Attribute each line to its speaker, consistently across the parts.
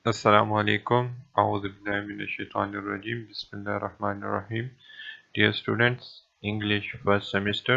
Speaker 1: Assalamu alaikum. A'udhu billahi minash shaitanir rajim. Bismillahir rahmanir rahim. Dear students, English first semester.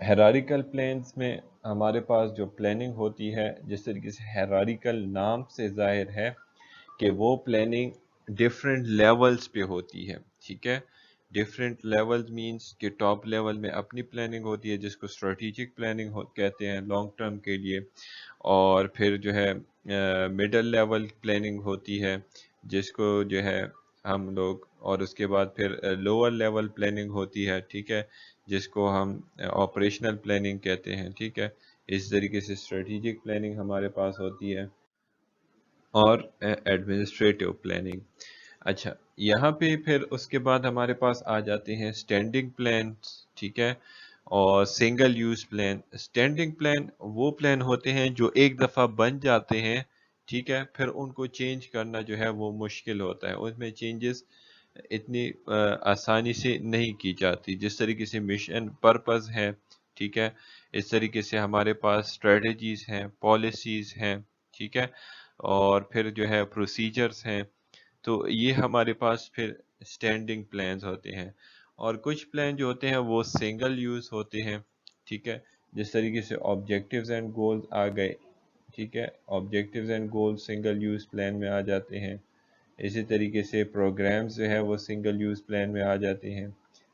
Speaker 1: Hierarchical plans میں ہمارے پاس جو planning ہوتی ہے، جس طریقے سے ہیرارکل نام سے ظاہر ہے کہ وہ پلاننگ ڈفرینٹ لیولز پہ ہوتی ہے، ٹھیک ہے. ڈفرینٹ لیولز مینس کہ ٹاپ لیول میں اپنی پلاننگ ہوتی ہے جس کو اسٹریٹجک پلاننگ کہتے ہیں لانگ ٹرم کے لیے، اور پھر جو ہے مڈل لیول پلاننگ ہوتی ہے جس کو جو ہے ہم لوگ، اور اس کے بعد پھر لوور لیول پلاننگ ہوتی ہے، ٹھیک ہے، جس کو ہم آپریشنل پلاننگ کہتے ہیں، ٹھیک ہے. اس طریقے سے اسٹریٹجک پلاننگ ہمارے پاس ہوتی ہے اور ایڈمنسٹریٹو پلاننگ. اچھا، یہاں پہ پھر اس کے بعد ہمارے پاس آ جاتے ہیں اسٹینڈنگ پلانس، ٹھیک ہے، اور single use plan. Standing plan وہ پلان ہوتے ہیں جو ایک دفعہ بن جاتے ہیں، ٹھیک ہے، پھر ان کو چینج کرنا جو ہے وہ مشکل ہوتا ہے، اس میں چینجز اتنی آسانی سے نہیں کی جاتی. جس طریقے سے مشن پرپز ہے، ٹھیک ہے، اس طریقے سے ہمارے پاس اسٹریٹجیز ہیں، پالیسیز ہیں، ٹھیک ہے، اور پھر جو ہے پروسیجرز ہیں. تو یہ ہمارے پاس پھر اسٹینڈنگ پلانز ہوتے ہیں. اور کچھ پلان جو ہوتے ہیں وہ سنگل یوز ہوتے ہیں، ٹھیک ہے، جس طریقے سے آبجیکٹیوز اینڈ گولز آ گئے، ٹھیک ہے، objectives and goals single use plan میں آ جاتے ہیں. اسی طریقے سے پروگرامز جو ہے وہ سنگل یوز پلان میں آ جاتے ہیں.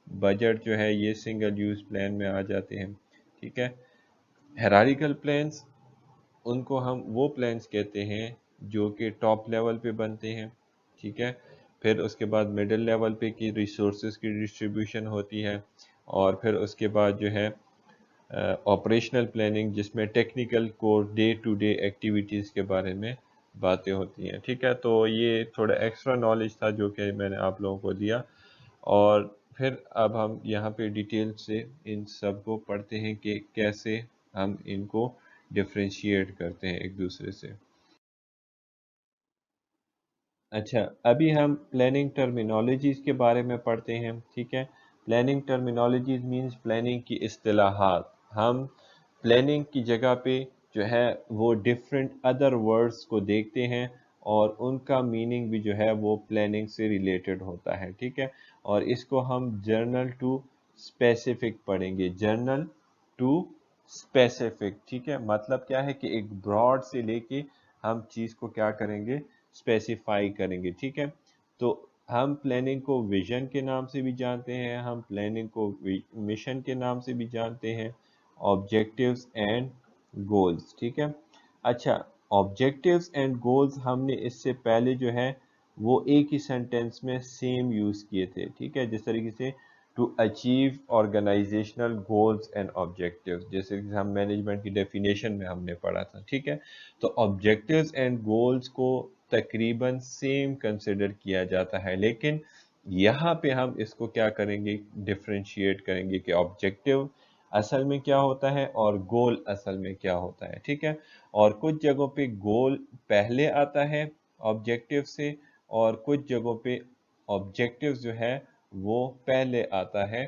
Speaker 1: بجٹ جو ہے یہ سنگل یوز پلان میں آ جاتے ہیں، ٹھیک ہے. ہیرارکل پلانز، ان کو ہم وہ پلانز کہتے ہیں جو کہ ٹاپ لیول پہ بنتے ہیں، ٹھیک ہے. پھر اس کے بعد مڈل لیول پہ کی ریسورسز کی ڈسٹریبیوشن ہوتی ہے، اور پھر اس کے بعد جو ہے آپریشنل پلاننگ جس میں ٹیکنیکل کو ڈے ٹو ڈے ایکٹیویٹیز کے بارے میں باتیں ہوتی ہیں، ٹھیک ہے. تو یہ تھوڑا ایکسٹرا نالج تھا جو کہ میں نے آپ لوگوں کو دیا، اور پھر اب ہم یہاں پہ ڈیٹیل سے ان سب کو پڑھتے ہیں کہ کیسے ہم ان کو ڈفرینشیٹ کرتے ہیں ایک دوسرے سے. اچھا، ابھی ہم پلاننگ ٹرمینالوجیز کے بارے میں پڑھتے ہیں، ٹھیک ہے. پلاننگ ٹرمینالوجیز مینس پلاننگ کی اصطلاحات. ہم پلاننگ کی جگہ پہ جو ہے وہ ڈفرینٹ ادر ورڈز کو دیکھتے ہیں، اور ان کا میننگ بھی جو ہے وہ پلاننگ سے ریلیٹڈ ہوتا ہے، ٹھیک ہے. اور اس کو ہم جرنل ٹو اسپیسیفک پڑھیں گے، جرنل ٹو اسپیسیفک، ٹھیک ہے. مطلب کیا ہے کہ ایک براڈ سے لے کے ہم چیز کو کیا کریں گے، اسپیسیفائی کریں گے، ٹھیک ہے. تو ہم پلاننگ کو ویژن کے نام سے بھی جانتے ہیں، ہم پلاننگ کو مشن کے نام سے بھی جانتے ہیں، آبجیکٹیوز اینڈ گولز، ٹھیک ہے. اچھا، آبجیکٹیوز اینڈ گولز ہم نے اس سے پہلے جو ہے وہ ایک ہی سینٹینس میں سیم یوز کیے تھے، ٹھیک ہے. جس طریقے سے to achieve organisational goals and objectives, جیسے کہ ہم مینجمنٹ کی ڈیفینیشن میں ہم نے پڑھا تھا، ٹھیک ہے. تو آبجیکٹیوز اینڈ گولز کو تقریباً سیم کنسیڈر کیا جاتا ہے، لیکن یہاں پہ ہم اس کو کیا کریں گے، ڈفرینشیٹ کریں گے کہ آبجیکٹیو اصل میں کیا ہوتا ہے اور گول اصل میں کیا ہوتا ہے، ٹھیک ہے. اور کچھ جگہوں پہ گول پہلے آتا ہے آبجیکٹیو سے، اور کچھ جگہوں پہ آبجیکٹیو جو ہے وہ پہلے آتا ہے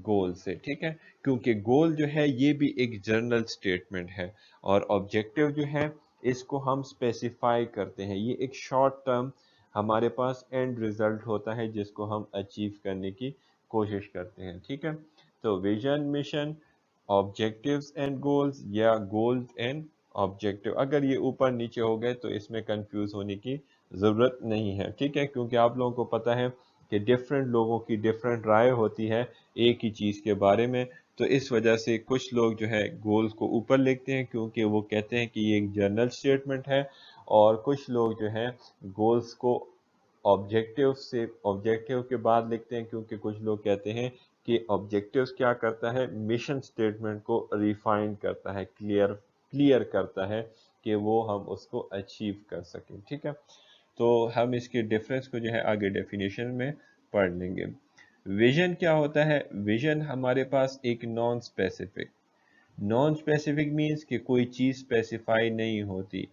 Speaker 1: گول سے، ٹھیک ہے. کیونکہ گول جو ہے یہ بھی ایک جنرل سٹیٹمنٹ ہے، اور آبجیکٹیو جو ہے اس کو ہم اسپیسیفائی کرتے ہیں. یہ ایک شارٹ ٹرم ہمارے پاس اینڈ ریزلٹ ہوتا ہے جس کو ہم اچیو کرنے کی کوشش کرتے ہیں، ٹھیک ہے. تو vision, mission, objectives and goals, یا گولز اینڈ آبجیکٹیو، اگر یہ اوپر نیچے ہو گئے تو اس میں کنفیوز ہونے کی ضرورت نہیں ہے، ٹھیک ہے. کیونکہ آپ لوگوں کو پتہ ہے کہ ڈفرینٹ لوگوں کی ڈفرینٹ رائے ہوتی ہے ایک ہی چیز کے بارے میں. تو اس وجہ سے کچھ لوگ جو ہے گولز کو اوپر لکھتے ہیں کیونکہ وہ کہتے ہیں کہ یہ ایک جنرل سٹیٹمنٹ ہے، اور کچھ لوگ جو ہیں گولز کو آبجیکٹیو کے بعد لکھتے ہیں کیونکہ کچھ لوگ کہتے ہیں کہ آبجیکٹیوز کیا کرتا ہے، مشن سٹیٹمنٹ کو ریفائن کرتا ہے، کلیئر کرتا ہے کہ وہ ہم اس کو اچیو کر سکیں، ٹھیک ہے. تو ہم اس کے ڈفرینس کو جو ہے آگے ڈیفینیشن میں پڑھ لیں گے. ویژن کیا ہوتا ہے؟ ویژن ہمارے پاس ایک نان اسپیسیفک مینس کہ کوئی چیز اسپیسیفائی نہیں ہوتی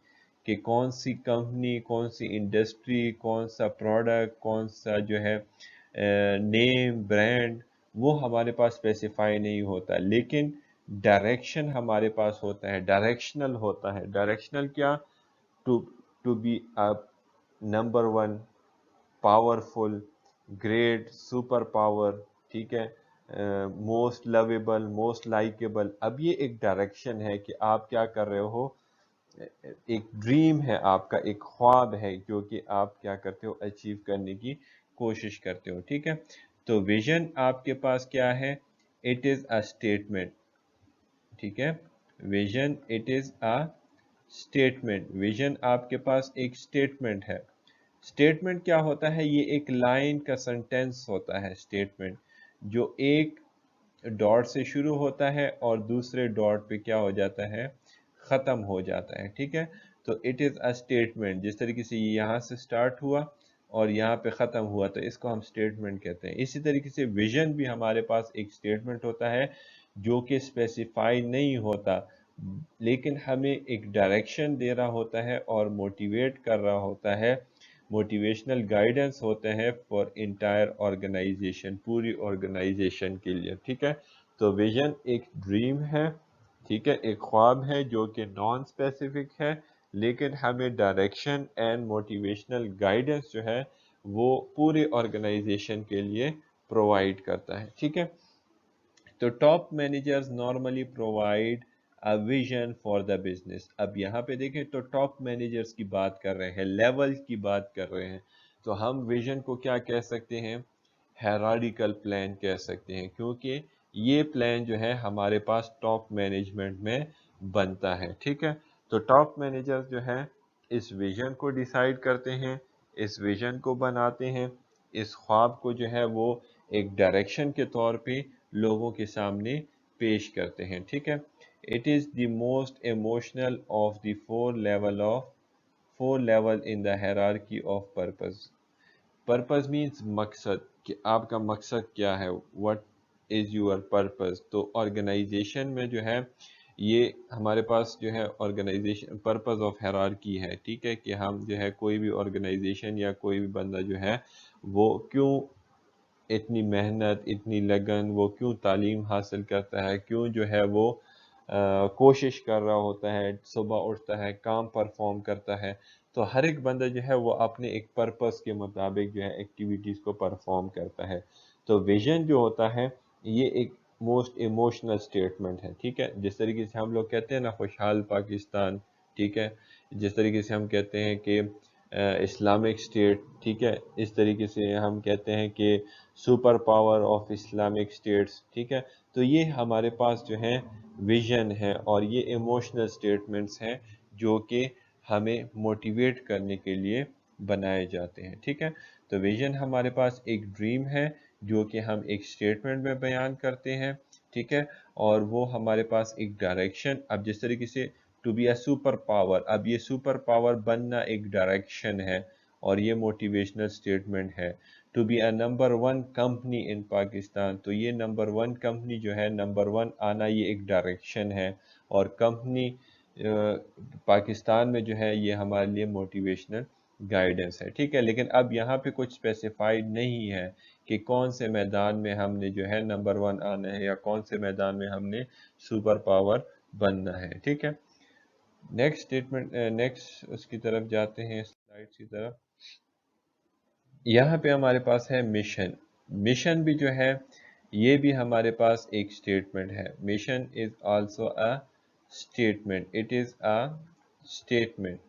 Speaker 1: کہ کون سی کمپنی، کون سی انڈسٹری، کون سا پروڈکٹ، کون سا جو ہے نیم، برانڈ، وہ ہمارے پاس اسپیسیفائی نہیں ہوتا. لیکن ڈائریکشن ہمارے پاس ہوتا ہے، ڈائریکشنل ہوتا ہے. ڈائریکشنل کیا؟ To be number one, powerful, great, super power, ٹھیک ہے. Most lovable, most likeable. اب یہ ایک ڈائریکشن ہے کہ آپ کیا کر رہے ہو، ایک ڈریم ہے آپ کا، ایک خواب ہے جو کہ آپ کیا کرتے ہو، اچیو کرنے کی کوشش کرتے ہو. ٹھیک ہے، تو ویژن آپ کے پاس کیا ہے، اٹ از اے اسٹیٹمنٹ. ٹھیک ہے، vision it is a statement. Vision آپ کے پاس ایک اسٹیٹمنٹ ہے. اسٹیٹمنٹ کیا ہوتا ہے، یہ ایک لائن کا سنٹینس ہوتا ہے اسٹیٹمنٹ، جو ایک ڈاٹ سے شروع ہوتا ہے اور دوسرے ڈاٹ پہ کیا ہو جاتا ہے، ختم ہو جاتا ہے. ٹھیک ہے، تو اٹ از اے اسٹیٹمنٹ. جس طریقے سے یہاں سے سٹارٹ ہوا اور یہاں پہ ختم ہوا تو اس کو ہم اسٹیٹمنٹ کہتے ہیں. اسی طریقے سے ویژن بھی ہمارے پاس ایک اسٹیٹمنٹ ہوتا ہے جو کہ اسپیسیفائی نہیں ہوتا، لیکن ہمیں ایک ڈائریکشن دے رہا ہوتا ہے اور موٹیویٹ کر رہا ہوتا ہے، موٹیویشنل گائیڈنس ہوتے ہیں فار انٹائر آرگنائزیشن، پوری آرگنائزیشن کے لیے. ٹھیک ہے، تو ویژن ایک ڈریم ہے، ٹھیک ہے، ایک خواب ہے جو کہ نان اسپیسیفک ہے، لیکن ہمیں ڈائریکشن اینڈ موٹیویشنل گائیڈنس جو ہے وہ پورے آرگنائزیشن کے لیے پرووائڈ کرتا ہے. ٹھیک ہے، تو top managers normally provide a vision for the business. اب یہاں پہ دیکھیں تو ٹاپ مینیجرز کی بات کر رہے ہیں، لیول کی بات کر رہے ہیں، تو ہم ویژن کو کیا کہہ سکتے ہیں، ہیرارڈیکل پلان کہہ سکتے ہیں، کیونکہ یہ پلان جو ہے ہمارے پاس ٹاپ مینجمنٹ میں بنتا ہے. ٹھیک ہے، تو ٹاپ مینیجر جو ہے اس ویژن کو ڈیسائیڈ کرتے ہیں، اس ویژن کو بناتے ہیں، اس خواب کو جو ہے وہ ایک ڈائریکشن کے طور پہ لوگوں کے سامنے پیش کرتے ہیں. ٹھیک ہے، it is the most emotional of the four level in the hierarchy of purpose. Purpose means مقصد، کہ آپ کا مقصد کیا ہے، what is your purpose. تو آرگنائزیشن میں جو ہے یہ ہمارے پاس جو ہے آرگنائزیشن پرپز آف ہیرارکی ہے. ٹھیک ہے، کہ ہم جو ہے کوئی بھی آرگنائزیشن یا کوئی بھی بندہ جو ہے وہ کیوں اتنی محنت، اتنی لگن، وہ کیوں تعلیم حاصل کرتا ہے، کیوں جو ہے وہ کوشش کر رہا ہوتا ہے، صبح اٹھتا ہے، کام پرفارم کرتا ہے. تو ہر ایک بندہ جو ہے وہ اپنے ایک پرپس کے مطابق جو ہے ایکٹیویٹیز کو پرفارم کرتا ہے. تو ویژن جو ہوتا ہے یہ ایک موسٹ ایموشنل سٹیٹمنٹ ہے. ٹھیک ہے، جس طریقے سے ہم لوگ کہتے ہیں نا خوشحال پاکستان، ٹھیک ہے، جس طریقے سے ہم کہتے ہیں کہ اسلامک اسٹیٹ، ٹھیک ہے، اس طریقے سے ہم کہتے ہیں کہ super power of Islamic states. ٹھیک ہے، تو یہ ہمارے پاس جو ہے ویژن ہے اور یہ ایموشنل سٹیٹمنٹس ہیں جو کہ ہمیں موٹیویٹ کرنے کے لیے بنائے جاتے ہیں. ٹھیک ہے، تو ویژن ہمارے پاس ایک ڈریم ہے جو کہ ہم ایک اسٹیٹمنٹ میں بیان کرتے ہیں. ٹھیک ہے، اور وہ ہمارے پاس ایک ڈائریکشن، اب جس طریقے سے to be a super power, اب یہ سپر پاور بننا ایک ڈائریکشن ہے اور یہ موٹیویشنل سٹیٹمنٹ ہے. To be a number one company in Pakistan, تو یہ نمبر ون کمپنی جو ہے، نمبر ون آنا یہ ایک ڈائریکشن ہے، اور کمپنی پاکستان میں جو ہے یہ ہمارے لیے موٹیویشنل گائیڈنس ہے. ٹھیک ہے، لیکن اب یہاں پہ کچھ اسپیسیفائڈ نہیں ہے کہ کون سے میدان میں ہم نے جو ہے نمبر ون آنا ہے یا کون سے میدان میں ہم نے سپر پاور بننا ہے. ٹھیک ہے، نیکسٹ اسٹیٹمنٹ، نیکسٹ اس کی طرف جاتے ہیں، سلائڈ کی طرف. یہاں پہ ہمارے پاس ہے مشن. مشن بھی جو ہے یہ بھی ہمارے پاس ایک اسٹیٹمنٹ ہے. Mission is also a statement, it is a statement.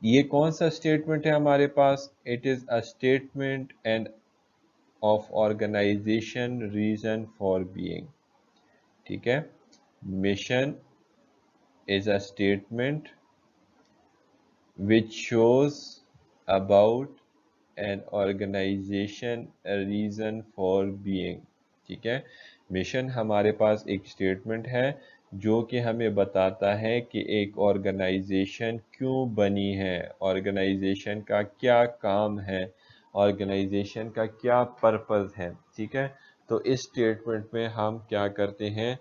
Speaker 1: یہ کون سا اسٹیٹمنٹ ہے ہمارے پاس، it is a statement and of organization reason for being. ٹھیک ہے، mission is a statement which shows about an organization a reason for being. ٹھیک ہے، مشن ہمارے پاس ایک اسٹیٹمنٹ ہے جو کہ ہمیں بتاتا ہے کہ ایک آرگنائزیشن کیوں بنی ہے، آرگنائزیشن کا کیا کام ہے، آرگنائزیشن کا کیا پرپز ہے. ٹھیک ہے، تو اس اسٹیٹمنٹ میں ہم کیا کرتے ہیں،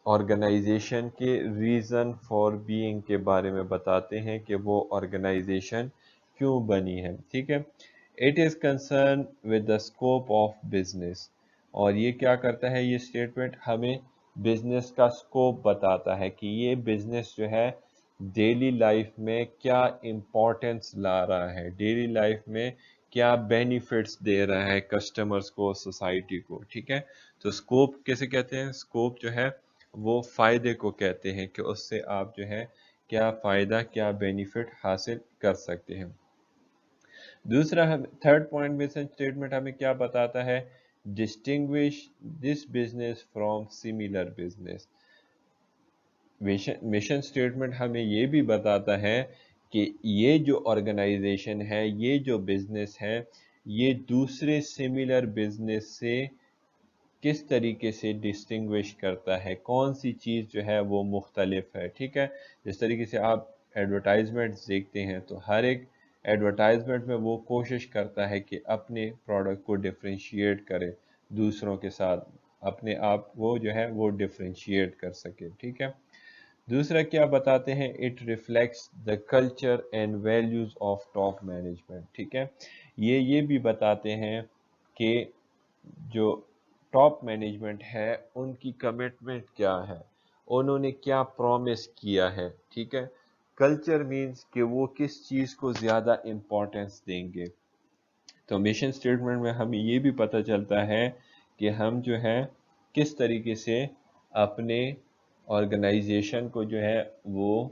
Speaker 1: آرگنائزیشن کے ریزن فار بینگ کے بارے میں بتاتے ہیں کہ وہ آرگنائزیشن کیوں بنی ہے. ٹھیک ہے، it is concern with the scope of business. اور یہ کیا کرتا ہے، یہ اسٹیٹمنٹ ہمیں بزنس کا اسکوپ بتاتا ہے کہ یہ بزنس جو ہے ڈیلی لائف میں کیا امپورٹنس لا رہا ہے، ڈیلی لائف میں کیا بینیفٹس دے رہا ہے کسٹمرز کو، سوسائٹی کو، ٹھیک ہے. تو اسکوپ کیسے کہتے ہیں؟ اسکوپ جو ہے وہ فائدے کو کہتے ہیں کہ اس سے آپ جو ہے کیا فائدہ، کیا بینیفٹ حاصل کر سکتے ہیں. دوسرا تھرڈ پوائنٹ مشن اسٹیٹمنٹ ہمیں کیا بتاتا ہے؟ Distinguish this business from similar business. Mission statement ہمیں یہ بھی بتاتا ہے کہ یہ جو آرگنائزیشن ہے، یہ جو بزنس ہے، یہ دوسرے سملر بزنس سے کس طریقے سے ڈسٹنگوش کرتا ہے، کون سی چیز جو ہے وہ مختلف ہے. ٹھیک ہے، جس طریقے سے آپ ایڈورٹائزمنٹ دیکھتے ہیں تو ہر ایک ایڈورٹائزمنٹ میں وہ کوشش کرتا ہے کہ اپنے پروڈکٹ کو ڈفرینشیٹ کرے دوسروں کے ساتھ، اپنے آپ وہ جو ہے وہ ڈفرینشیٹ کر سکے. ٹھیک ہے. دوسرا کیا بتاتے ہیں؟ It reflects the culture and values of top management. ٹھیک ہے، یہ بھی بتاتے ہیں کہ جو ٹاپ مینجمنٹ ہے ان کی کمٹمنٹ کیا ہے، انہوں نے کیا پرومس کیا ہے. ٹھیک ہے. کلچر مینز کہ وہ کس چیز کو زیادہ امپورٹنس دیں گے. تو مشن سٹیٹمنٹ میں ہمیں یہ بھی پتہ چلتا ہے کہ ہم جو ہے کس طریقے سے اپنے آرگنائزیشن کو جو ہے وہ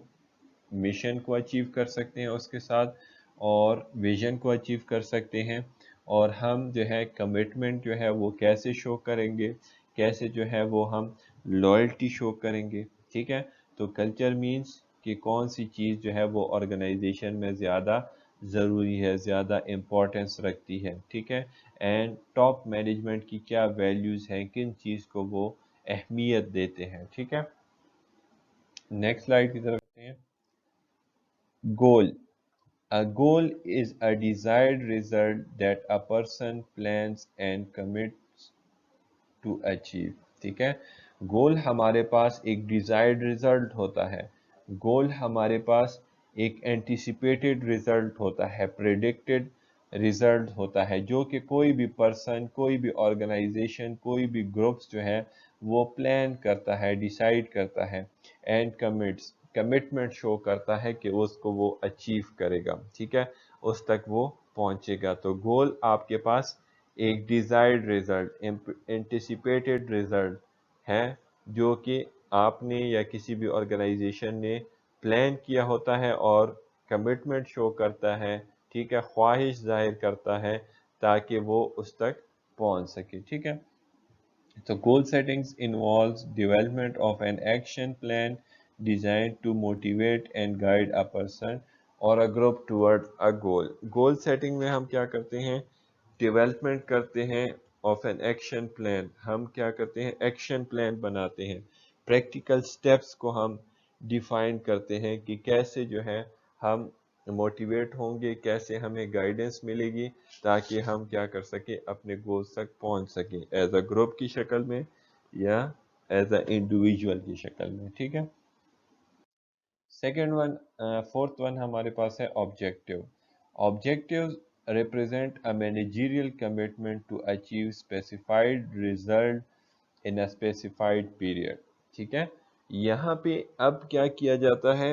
Speaker 1: مشن کو اچیو کر سکتے ہیں اس کے ساتھ، اور ویژن کو اچیو کر سکتے ہیں، اور ہم جو ہے کمٹمنٹ جو ہے وہ کیسے شو کریں گے، کیسے جو ہے وہ ہم لائلٹی شو کریں گے. ٹھیک ہے. تو کلچر مینز کہ کون سی چیز جو ہے وہ آرگنائزیشن میں زیادہ ضروری ہے، زیادہ امپورٹنس رکھتی ہے. ٹھیک ہے. اینڈ ٹاپ مینجمنٹ کی کیا ویلیوز ہیں، کن چیز کو وہ اہمیت دیتے ہیں. ٹھیک ہے. نیکسٹ سلائیڈ کی طرف ہیں. گول. A goal is a desired result that a person plans and commits to achieve. ٹھیک ہے. گول ہمارے پاس ایک ڈیزائرڈ ریزلٹ ہوتا ہے. گول ہمارے پاس ایک اینٹیسپیٹڈ ریزلٹ ہوتا ہے، پریڈکٹڈ ریزلٹ ہوتا ہے، جو کہ کوئی بھی پرسن، کوئی بھی آرگنائزیشن، کوئی بھی گروپس جو ہے وہ پلان کرتا ہے، ڈیسائیڈ کرتا ہے، اینڈ کمٹمنٹ شو کرتا ہے کہ اس کو وہ اچیو کرے گا. ٹھیک ہے، اس تک وہ پہنچے گا. تو گول آپ کے پاس ایک ڈیزائرڈ ریزلٹ، اینٹیسپیٹڈ ریزلٹ ہے، جو کہ آپ نے یا کسی بھی آرگنائزیشن نے پلان کیا ہوتا ہے اور کمٹمنٹ شو کرتا ہے. ٹھیک ہے، خواہش ظاہر کرتا ہے تاکہ وہ اس تک پہنچ سکے. ٹھیک ہے. تو goal settings involves development of an action plan designed to motivate and guide a person or a group towards a goal. Goal setting میں ہم کیا کرتے ہیں؟ ڈیولپمنٹ کرتے ہیں آف این ایکشن پلان. ہم کیا کرتے ہیں؟ ایکشن پلان بناتے ہیں. پریکٹیکل سٹیپس کو ہم ڈیفائن کرتے ہیں کہ کیسے جو ہے ہم موٹیویٹ ہوں گے، کیسے ہمیں گائیڈنس ملے گی تاکہ ہم کیا کر سکیں، اپنے گولز تک پہنچ سکیں، ایز اے گروپ کی شکل میں یا ایز اے انڈیویجول کی شکل میں. ٹھیک ہے. سیکنڈ ون، فورتھ ون ہمارے پاس ہے objective. Objectives represent a managerial commitment to achieve specified result in a specified period. ٹھیک ہے. یہاں پہ اب کیا کیا جاتا ہے؟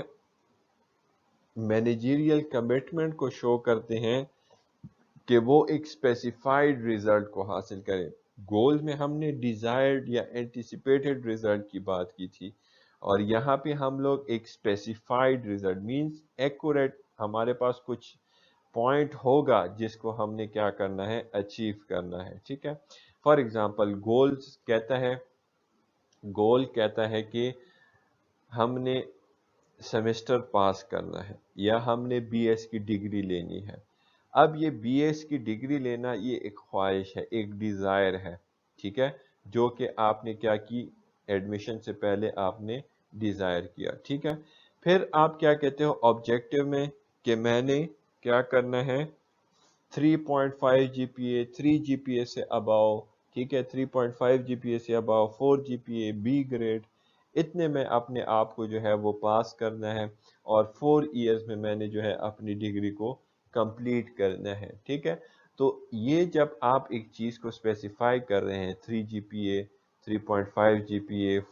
Speaker 1: مینیجیریل کمٹمنٹ کو شو کرتے ہیں کہ وہ ایک اسپیسیفائڈ ریزلٹ کو حاصل کرے. گول میں ہم نے ڈیزائرڈ یا اینٹیسپیٹڈ ریزلٹ کی بات کی تھی، اور یہاں پہ ہم لوگ ایک اسپیسیفائڈ ریزلٹ مینز ایکوریٹ، ہمارے پاس کچھ پوائنٹ ہوگا جس کو ہم نے کیا کرنا ہے؟ اچیو کرنا ہے. ٹھیک ہے. فار ایگزامپل گول کہتا ہے کہ ہم نے سیمسٹر پاس کرنا ہے، یا ہم نے بی ایس کی ڈگری لینی ہے. اب یہ بی ایس کی ڈگری لینا یہ ایک خواہش ہے، ایک ڈیزائر ہے. ٹھیک ہے، جو کہ آپ نے کیا کی؟ ایڈمیشن سے پہلے آپ نے ڈیزائر کیا. ٹھیک ہے. پھر آپ کیا کہتے ہو آبجیکٹیو میں؟ کہ میں نے کیا کرنا ہے؟ 3.5 جی پی اے، 3 جی پی اے سے اباؤ. ٹھیک ہے، 3.5 جی پی اے سے اباؤ، 4 جی پی اے، بی گریڈ، اتنے میں اپنے آپ کو جو ہے وہ پاس کرنا ہے، اور 4 ایئرز میں میں نے جو ہے اپنی ڈگری کو کمپلیٹ کرنا ہے. ٹھیک ہے. تو یہ جب آپ ایک چیز کو اسپیسیفائی کر رہے ہیں، 3 جی پی اے، 3.5 GPA,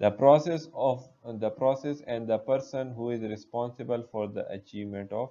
Speaker 1: The process and the person who is responsible for the achievement of